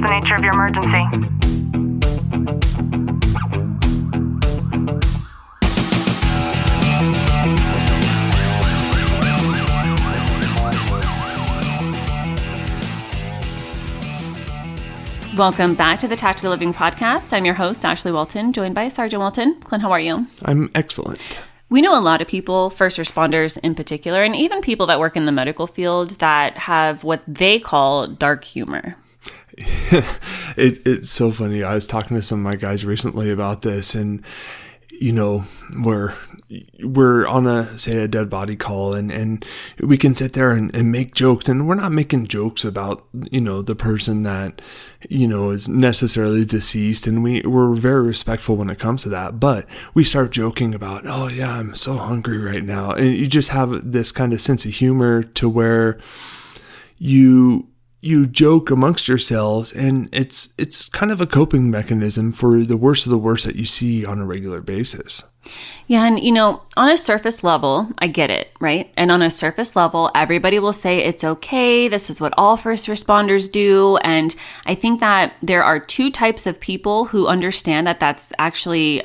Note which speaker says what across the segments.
Speaker 1: the nature of your emergency?
Speaker 2: Welcome back to the Tactical Living Podcast. I'm your host, Ashley Walton, joined by Sergeant Walton. Clint, how are you?
Speaker 3: I'm excellent.
Speaker 2: We know a lot of people, first responders in particular, and even people that work in the medical field that have what they call dark humor.
Speaker 3: It's so funny. I was talking to some of my guys recently about this, and you know, we're on a dead body call, and we can sit there and make jokes, and we're not making jokes about, the person that, is necessarily deceased, and we're very respectful when it comes to that, but we start joking about, oh yeah, I'm so hungry right now, and you just have this kind of sense of humor to where you joke amongst yourselves, and it's kind of a coping mechanism for the worst of the worst that you see on a regular basis.
Speaker 2: Yeah, and on a surface level, I get it, right? And on a surface level, everybody will say it's okay. This is what all first responders do. And I think that there are two types of people who understand that that's actually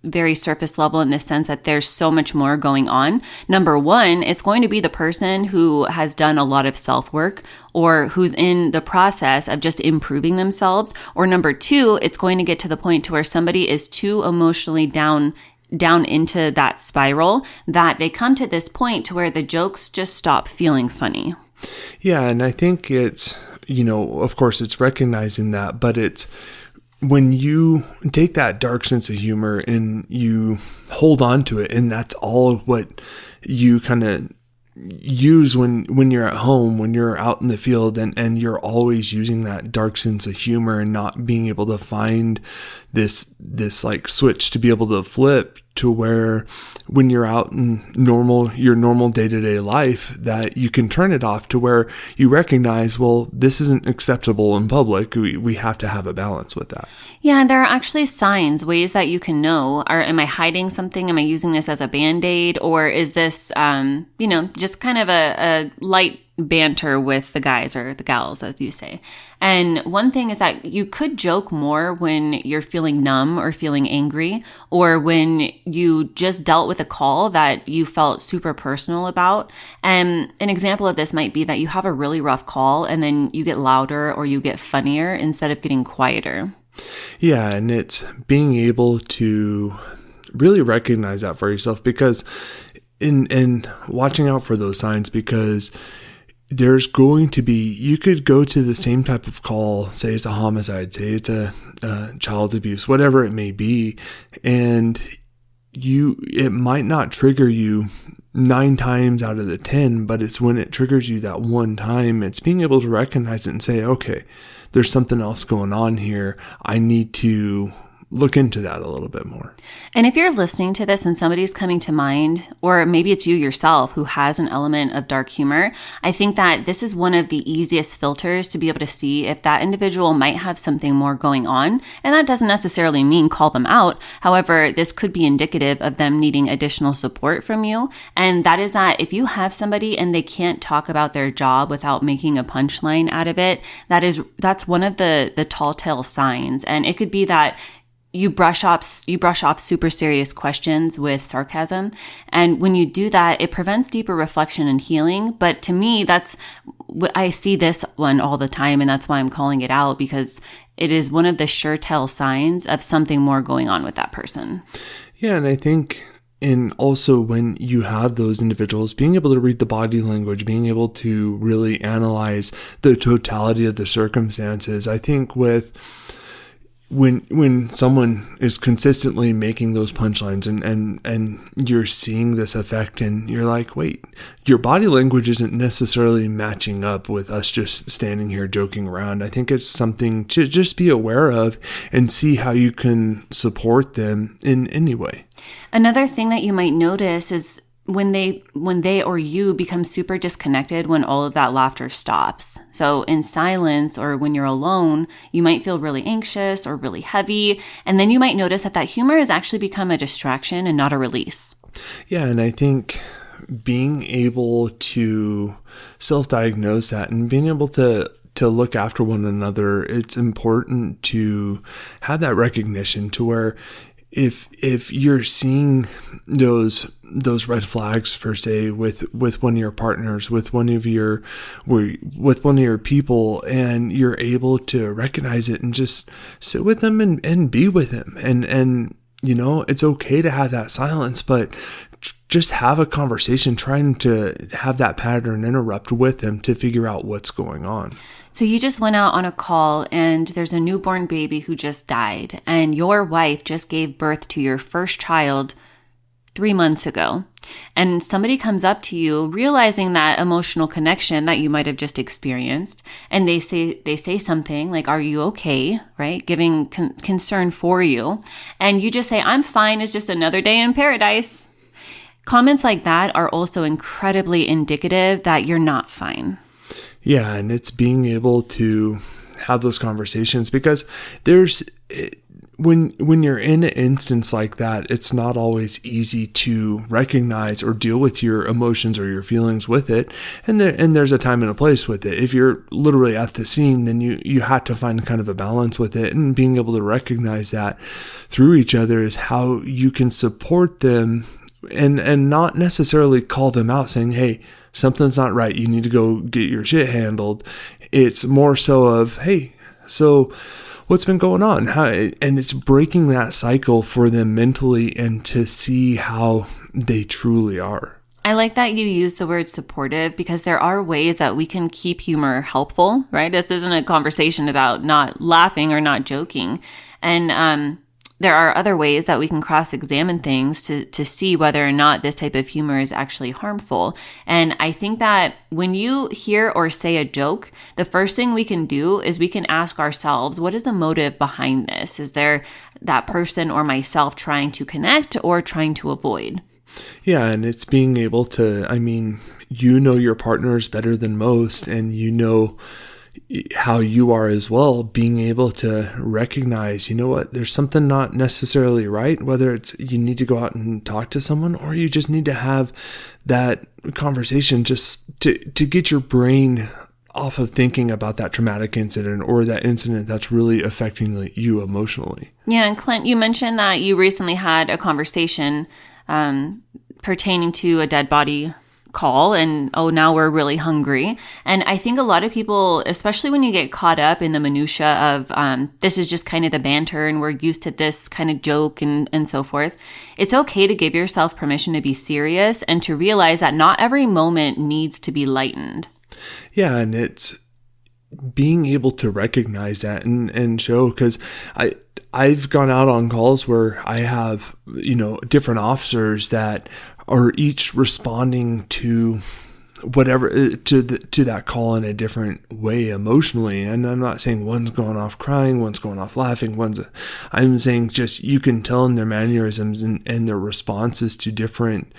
Speaker 2: very surface level in the sense that there's so much more going on. Number one, it's going to be the person who has done a lot of self-work or who's in the process of just improving themselves. Or number two, it's going to get to the point to where somebody is too emotionally down into that spiral that they come to this point to where the jokes just stop feeling funny.
Speaker 3: Yeah, and I think it's, of course it's recognizing that, but it's when you take that dark sense of humor and you hold on to it, and that's all what you kind of use when you're at home, when you're out in the field, and you're always using that dark sense of humor and not being able to find this like switch to be able to flip to where when you're out in your normal day-to-day life, that you can turn it off to where you recognize, well, this isn't acceptable in public. We have to have a balance with that.
Speaker 2: Yeah, and there are actually signs, ways that you can know. Am I hiding something? Am I using this as a Band-Aid? Or is this, just kind of a light banter with the guys or the gals, as you say? And one thing is that you could joke more when you're feeling numb or feeling angry, or when you just dealt with a call that you felt super personal about. And an example of this might be that you have a really rough call and then you get louder or you get funnier instead of getting quieter.
Speaker 3: Yeah, and it's being able to really recognize that for yourself, because in watching out for those signs, because there's going to be, you could go to the same type of call, say it's a homicide, say it's a child abuse, whatever it may be, and it might not trigger you 9 times out of the 10, but it's when it triggers you that one time, it's being able to recognize it and say, okay, there's something else going on here. I need to look into that a little bit more.
Speaker 2: And if you're listening to this and somebody's coming to mind, or maybe it's you yourself who has an element of dark humor, I think that this is one of the easiest filters to be able to see if that individual might have something more going on. And that doesn't necessarily mean call them out. However, this could be indicative of them needing additional support from you. And that is that if you have somebody and they can't talk about their job without making a punchline out of it, that's one of the tall tale signs. And it could be that you brush off super serious questions with sarcasm. And when you do that, it prevents deeper reflection and healing. But to me, I see this one all the time, and that's why I'm calling it out, because it is one of the sure tell signs of something more going on with that person.
Speaker 3: Yeah, and I think, and also when you have those individuals, being able to read the body language, being able to really analyze the totality of the circumstances, I think when someone is consistently making those punchlines and you're seeing this effect, and you're like, wait, your body language isn't necessarily matching up with us just standing here joking around. I think it's something to just be aware of and see how you can support them in any way.
Speaker 2: Another thing that you might notice is when they or you become super disconnected when all of that laughter stops. So in silence, or when you're alone, you might feel really anxious or really heavy. And then you might notice that humor has actually become a distraction and not a release.
Speaker 3: Yeah, and I think being able to self-diagnose that and being able to look after one another, it's important to have that recognition to where if you're seeing those red flags per se with one of your partners, with one of your people, and you're able to recognize it and just sit with them and be with them, and it's okay to have that silence, but just have a conversation, trying to have that pattern interrupt with them to figure out what's going on.
Speaker 2: So you just went out on a call and there's a newborn baby who just died, and your wife just gave birth to your first child 3 months ago. And somebody comes up to you realizing that emotional connection that you might have just experienced, and they say something like, "Are you okay?" Right? Giving concern for you. And you just say, "I'm fine. It's just another day in paradise." Comments like that are also incredibly indicative that you're not fine.
Speaker 3: Yeah, and it's being able to have those conversations, because when you're in an instance like that, it's not always easy to recognize or deal with your emotions or your feelings with it. And there's a time and a place with it. If you're literally at the scene, then you have to find kind of a balance with it, and being able to recognize that through each other is how you can support them. And not necessarily call them out saying, "Hey, something's not right. You need to go get your shit handled." It's more so of, "Hey, so what's been going on?" And it's breaking that cycle for them mentally, and to see how they truly are.
Speaker 2: I like that you use the word supportive, because there are ways that we can keep humor helpful, right? This isn't a conversation about not laughing or not joking. And, there are other ways that we can cross-examine things to see whether or not this type of humor is actually harmful. And I think that when you hear or say a joke, the first thing we can do is we can ask ourselves, what is the motive behind this? Is there that person or myself trying to connect or trying to avoid?
Speaker 3: Yeah, and it's being able to, your partners better than most, and how you are as well, being able to recognize, there's something not necessarily right, whether it's you need to go out and talk to someone, or you just need to have that conversation just to get your brain off of thinking about that traumatic incident or that incident that's really affecting you emotionally.
Speaker 2: Yeah, and Clint, you mentioned that you recently had a conversation pertaining to a dead body call, and now we're really hungry. And I think a lot of people, especially when you get caught up in the minutia of this is just kind of the banter and we're used to this kind of joke and so forth, it's okay to give yourself permission to be serious and to realize that not every moment needs to be lightened.
Speaker 3: Yeah, and it's being able to recognize that and show, because I've gone out on calls where I have different officers that are each responding to whatever to that call in a different way emotionally. And I'm not saying one's going off crying, one's going off laughing, I'm saying just you can tell in their mannerisms and their responses to different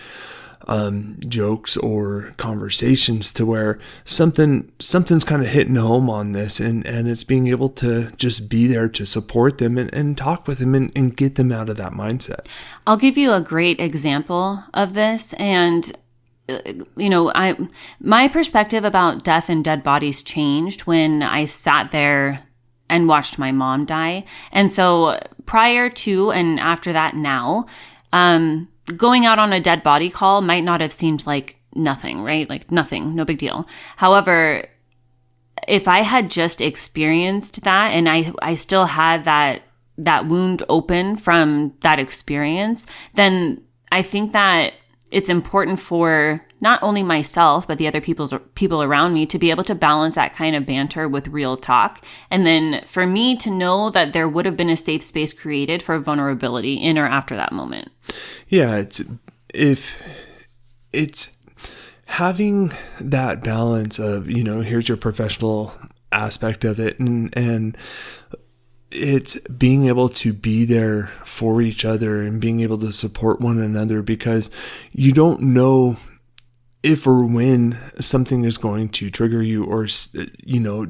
Speaker 3: jokes or conversations, to where something's kind of hitting home on this, and it's being able to just be there to support them and talk with them and get them out of that mindset.
Speaker 2: I'll give you a great example of this. And my perspective about death and dead bodies changed when I sat there and watched my mom die. And so prior to and after that now, going out on a dead body call might not have seemed like nothing, right? Like nothing, no big deal. However, if I had just experienced that and I still had that wound open from that experience, then I think that it's important for not only myself, but the other people around me to be able to balance that kind of banter with real talk. And then for me to know that there would have been a safe space created for vulnerability in or after that moment.
Speaker 3: Yeah, it's having that balance of, here's your professional aspect of it, and it's being able to be there for each other and being able to support one another, because you don't know if or when something is going to trigger you or,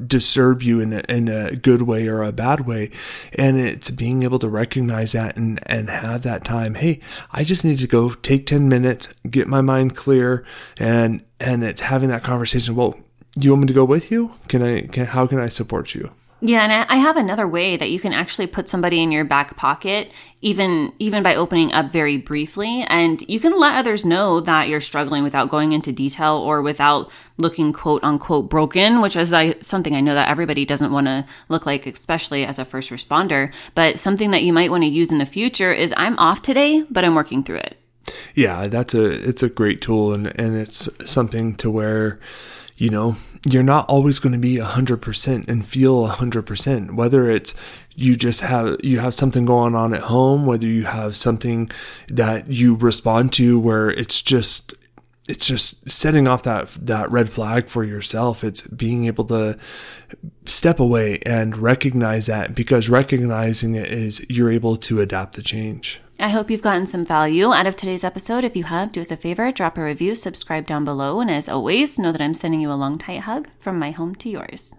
Speaker 3: disturb you in a good way or a bad way. And it's being able to recognize that and have that time. Hey, I just need to go take 10 minutes, get my mind clear. And it's having that conversation. Well, you want me to go with you? How can I support you?
Speaker 2: Yeah, and I have another way that you can actually put somebody in your back pocket, even by opening up very briefly, and you can let others know that you're struggling without going into detail or without looking quote unquote broken, which is something I know that everybody doesn't want to look like, especially as a first responder. But something that you might want to use in the future is, I'm off today, but I'm working through it.
Speaker 3: Yeah, it's a great tool, and it's something to where, you're not always going to be 100% and feel 100%, whether it's you have something going on at home, whether you have something that you respond to where it's just setting off that red flag for yourself. It's being able to step away and recognize that, because recognizing it is you're able to adapt the change.
Speaker 2: I hope you've gotten some value out of today's episode. If you have, do us a favor, drop a review, subscribe down below, and as always, know that I'm sending you a long, tight hug from my home to yours.